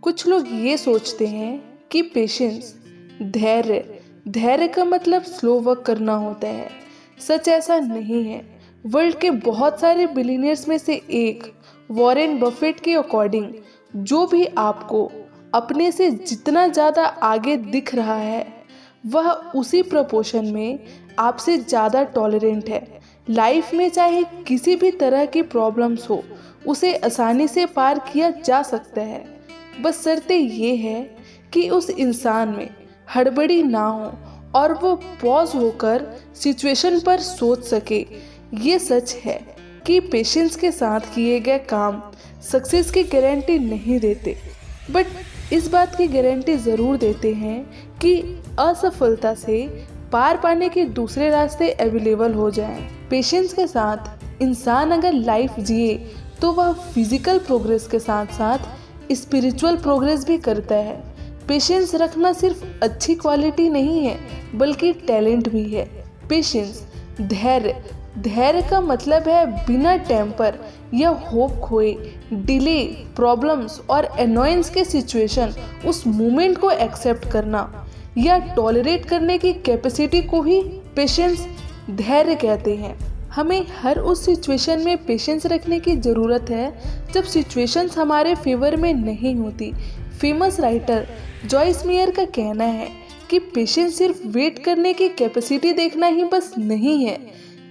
कुछ लोग ये सोचते हैं कि पेशेंस, धैर्य का मतलब स्लो वर्क करना होता है। सच ऐसा नहीं है। वर्ल्ड के बहुत सारे बिलियनियर्स में से एक वॉरेन बफेट के अकॉर्डिंग जो भी आपको अपने से जितना ज़्यादा आगे दिख रहा है वह उसी प्रपोर्शन में आपसे ज़्यादा टॉलरेंट है। लाइफ में चाहे किसी भी तरह की प्रॉब्लम्स हो उसे आसानी से पार किया जा सकता है। बस शर्तें ये है कि उस इंसान में हड़बड़ी ना हो और वो पॉज होकर सिचुएशन पर सोच सके। ये सच है कि पेशेंस के साथ किए गए काम सक्सेस की गारंटी नहीं देते, बट इस बात की गारंटी ज़रूर देते हैं कि असफलता से पार पाने के दूसरे रास्ते अवेलेबल हो जाएं। पेशेंस के साथ इंसान अगर लाइफ जिए तो वह फिजिकल प्रोग्रेस के साथ साथ स्पिरिचुअल प्रोग्रेस भी करता है। पेशेंस रखना सिर्फ अच्छी क्वालिटी नहीं है बल्कि टैलेंट भी है। पेशेंस, धैर्य का मतलब है बिना टेम्पर या होप खोए डिले, प्रॉब्लम्स और अनोयंस के सिचुएशन उस मोमेंट को एक्सेप्ट करना या टॉलरेट करने की कैपेसिटी को ही पेशेंस, धैर्य कहते हैं। हमें हर उस सिचुएशन में पेशेंस रखने की ज़रूरत है जब सिचुएशंस हमारे फेवर में नहीं होती। फेमस राइटर जॉयस मेयर का कहना है कि पेशेंस सिर्फ वेट करने की कैपेसिटी देखना ही बस नहीं है,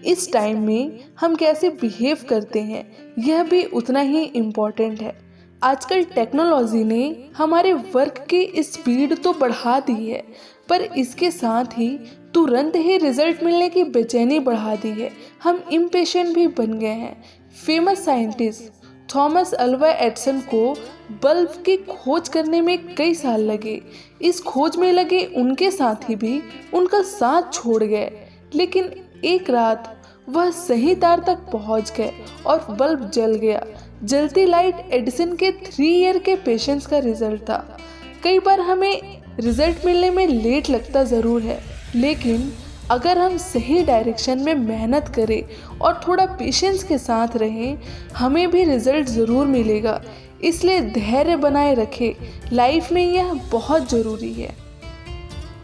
इस टाइम में हम कैसे बिहेव करते हैं यह भी उतना ही इम्पोर्टेंट है। आजकल टेक्नोलॉजी ने हमारे वर्क की स्पीड तो बढ़ा दी है पर इसके साथ ही तुरंत ही रिजल्ट मिलने की बेचैनी बढ़ा दी है। हम इम्पेशेंट भी बन गए हैं। Famous scientist Thomas Alva Edison को बल्ब की खोज करने में कई साल लगे। इस खोज में लगे उनके साथी भी उनका साथ छोड़ गए, लेकिन एक रात वह सही तार तक पहुंच गए और बल्ब जल गया। जलती लाइट एडिसन के 3 ईयर के पेशेंस का रिजल्ट था। कई बार हमें रिजल्ट मिलने में लेट लगता ज़रूर है, लेकिन अगर हम सही डायरेक्शन में मेहनत करें और थोड़ा पेशेंस के साथ रहें हमें भी रिजल्ट ज़रूर मिलेगा। इसलिए धैर्य बनाए रखें, लाइफ में यह बहुत ज़रूरी है।